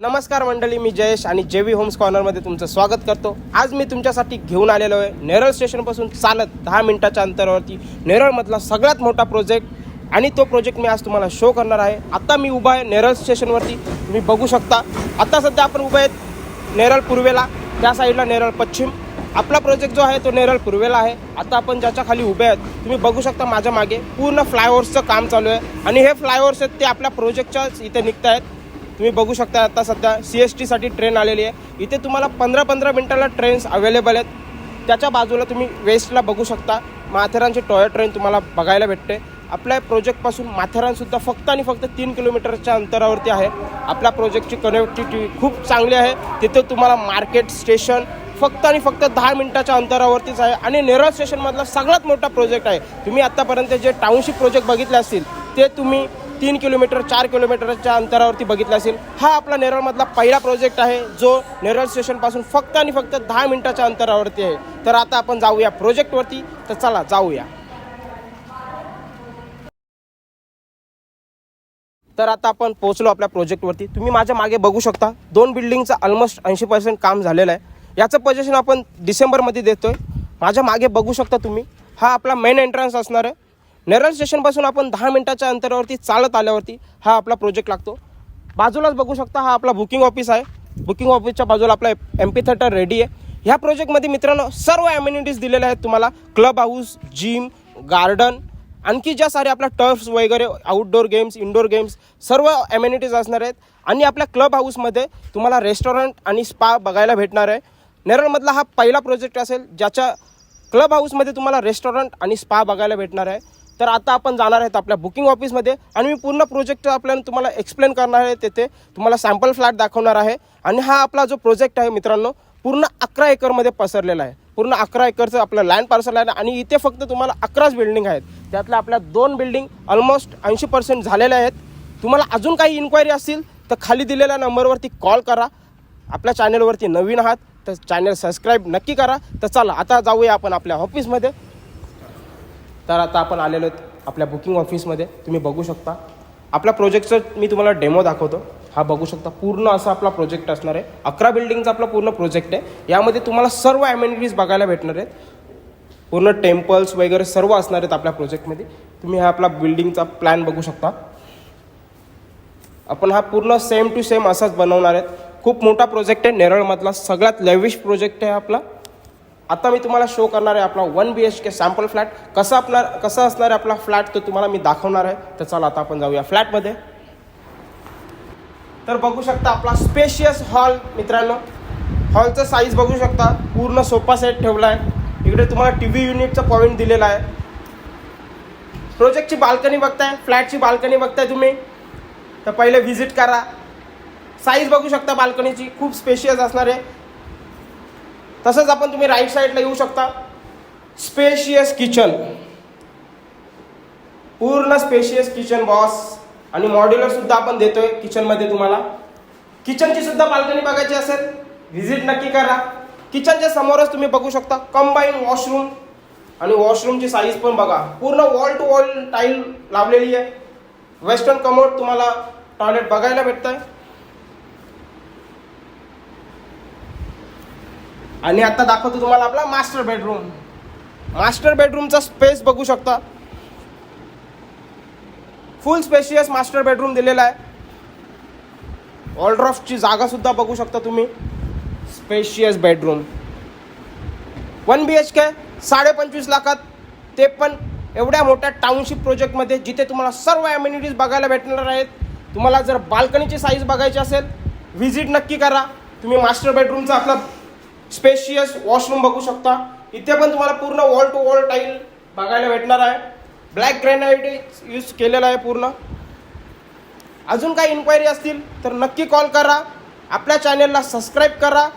नमस्कार मंडळी, मी जयेश आणि जेवी होम्स कॉर्नरमध्ये तुमचं स्वागत करतो. आज मी तुमच्यासाठी घेऊन आलेलो आहे नेरळ स्टेशनपासून चालत 10 मिनिटाच्या अंतरावरती नेरळमधला सगळ्यात मोठा प्रोजेक्ट. आणि तो प्रोजेक्ट मी आज तुम्हाला शो करणार आहे. आता मी उभा आहे नेरळ स्टेशनवरती, तुम्ही बघू शकता. आता सध्या आपण उभे आहेत नेरळ पूर्वेला, त्या साईडला नेरळ पश्चिम. आपला प्रोजेक्ट जो आहे तो नेरळ पूर्वेला आहे. आता आपण ज्याच्या खाली उभे आहेत तुम्ही बघू शकता, माझ्या मागे पूर्ण फ्लायओव्हर्सचं काम चालू आहे. आणि हे फ्लायओव्हर्स आहेत ते आपल्या प्रोजेक्टच्याच इथे निघत आहेत. तुम्ही बघू शकता आता सध्या CSTसाठी ट्रेन आलेली आहे. इथे तुम्हाला 15-15 मिनिटाला ट्रेन्स अवेलेबल आहेत. त्याच्या बाजूला तुम्ही वेस्टला बघू शकता माथेरानची टॉय ट्रेन तुम्हाला बघायला भेटते. आपल्या प्रोजेक्टपासून माथेरानसुद्धा फक्त आणि फक्त 3 किलोमीटरच्या अंतरावरती आहे. आपल्या प्रोजेक्टची कनेक्टिव्हिटी खूप चांगली आहे. तिथे तुम्हाला मार्केट स्टेशन फक्त आणि फक्त 10 मिनिटाच्या अंतरावरतीच आहे. आणि नेरळ स्टेशनमधला सगळ्यात मोठा प्रोजेक्ट आहे. तुम्ही आत्तापर्यंत जे टाउनशिप प्रोजेक्ट बघितले असतील ते तुम्ही 3 किलोमीटर 4 किलोमीटरच्या अंतरावरती बघितला असेल. हा आपला नेरळमधला पहिला प्रोजेक्ट आहे जो नेरळ स्टेशनपासून फक्त आणि फक्त 10 मिनिटाच्या अंतरावरती आहे. तर आता आपण जाऊया प्रोजेक्टवरती. तर चला जाऊया. तर आता आपण पोहोचलो आपल्या प्रोजेक्टवरती. तुम्ही माझ्या मागे बघू शकता 2 बिल्डिंगचं ऑलमोस्ट 80% काम झालेलं आहे. याचं पोझिशन आपण डिसेंबरमध्ये देतोय. माझ्या मागे बघू शकता तुम्ही, हा आपला मेन एंट्रन्स असणार आहे. नेरळ स्टेशनपासून आपण 10 मिनिटाच्या अंतरावरती चालत आल्यावरती हा आपला प्रोजेक्ट लागतो. बाजूलाच बघू शकता हा आपला बुकिंग ऑफिस आहे. बुकिंग ऑफिसच्या बाजूला आपला MP थिएटर रेडी आहे. ह्या प्रोजेक्टमध्ये मित्रांनो सर्व ॲम्युनिटीज दिलेल्या आहेत तुम्हाला. क्लब हाऊस, जिम, गार्डन, आणखी ज्या सारे आपल्या टर्फ्स वगैरे, आउटडोर गेम्स, इंडोर गेम्स सर्व ॲम्युनिटीज असणार आहेत. आणि आपल्या क्लब हाऊसमध्ये तुम्हाला रेस्टॉरंट आणि स्पा बघायला भेटणार आहे. नेरळमधला हा पहिला प्रोजेक्ट असेल ज्याच्या क्लब हाऊसमध्ये तुम्हाला रेस्टॉरंट आणि स्पा बघायला भेटणार आहे. तर आता आपण जाणार आहेत आपल्या बुकिंग ऑफिसमध्ये आणि मी पूर्ण प्रोजेक्ट आपल्याला तुम्हाला एक्सप्लेन करणार आहे. तेथे तुम्हाला सॅम्पल फ्लॅट दाखवणार आहे. आणि हा आपला जो प्रोजेक्ट आहे मित्रांनो पूर्ण 11 एकरमध्ये पसरलेला आहे. पूर्ण 11 एकरचं आपलं लँड पार्सल आहे. आणि इथे फक्त तुम्हाला 11च बिल्डिंग आहेत. त्यातल्या आपल्या 2 बिल्डिंग ऑलमोस्ट 80% झालेल्या आहेत. तुम्हाला अजून काही इन्क्वायरी असतील तर खाली दिलेल्या नंबरवरती कॉल करा. आपल्या चॅनलवरती नवीन आहात तर चॅनल सबस्क्राईब नक्की करा. तर चला आता जाऊया आपण आपल्या ऑफिसमध्ये. तर आता आपण आलेलो आहेत आपल्या बुकिंग ऑफिसमध्ये. तुम्ही बघू शकता आपल्या प्रोजेक्टचं मी तुम्हाला डेमो दाखवतो. हा बघू शकता पूर्ण असा आपला प्रोजेक्ट असणार आहे. 11 बिल्डिंगचा आपला पूर्ण प्रोजेक्ट आहे. यामध्ये तुम्हाला सर्व ॲम्युनिटीज बघायला भेटणार आहेत. पूर्ण टेम्पल्स वगैरे सर्व असणार आहेत आपल्या प्रोजेक्टमध्ये. तुम्ही हा आपला बिल्डिंगचा प्लॅन बघू शकता. आपण हा पूर्ण सेम टू सेम असाच बनवणार आहेत. खूप मोठा प्रोजेक्ट आहे. नेरळमधला सगळ्यात लेविश प्रोजेक्ट आहे आपला. आता मी तुम्हाला शो करणार आहे आपला 1 BHK सॅम्पल फ्लॅट. कसा असणार आहे आपला फ्लॅट तो तुम्हाला मी दाखवणार आहे. तर चला आता आपण जाऊया फ्लॅटमध्ये. तर बघू शकता आपला स्पेशियस हॉल मित्रांनो. हॉलचं साईज बघू शकता. पूर्ण सोफा सेट ठेवला आहे. इकडे तुम्हाला TV युनिटचा पॉईंट दिलेला आहे. प्रोजेक्टची बाल्कनी बघताय, फ्लॅटची बाल्कनी बघताय तुम्ही तर पहिले व्हिजिट करा. साईज बघू शकता बाल्कनीची खूप स्पेशियस असणार आहे. तसंच आपण तुम्ही राईट साईडला येऊ शकता. स्पेशियस किचन, पूर्ण स्पेशियस किचन बॉस. आणि मॉड्युलर सुद्धा आपण देतोय किचनमध्ये. तुम्हाला किचनची सुद्धा बाल्कनी बघायची असेल व्हिजिट नक्की करा. किचनच्या समोरच तुम्ही बघू शकता कंबाईन वॉशरूम. आणि वॉशरूमची साईज पण बघा. पूर्ण वॉल टू वॉल टाईल लावलेली आहे. वेस्टर्न कमोड तुम्हाला टॉयलेट बघायला भेटतंय. आणि आता दाखवतो तुम्हाला आपला मास्टर बेडरूम. मास्टर बेडरूमचा स्पेस बघू शकता. फुल स्पेशियस मास्टर बेडरूम दिलेला आहे. वॉलड्रॉफ्टची जागा सुद्धा बघू शकता तुम्ही. स्पेशियस बेडरूम 1 BHK 25.5 लाखात, ते पण एवढ्या मोठ्या टाउनशिप प्रोजेक्टमध्ये जिथे तुम्हाला सर्व ॲम्युनिटीज बघायला भेटणार आहेत. तुम्हाला जर बाल्कनीची साईज बघायची असेल व्हिजिट नक्की करा. तुम्ही मास्टर बेडरूमचा आपला स्पेशियस वॉशरूम बघू शकता. इथे पण तुम्हाला पूर्ण वॉल टू वॉल टाईल बघायला भेटणार आहे. ब्लॅक ग्रॅनाइट यूज केलेला आहे पूर्ण. अजून काही इन्क्वायरी असतील तर नक्की कॉल करा. आपल्या चॅनलला सबस्क्राईब करा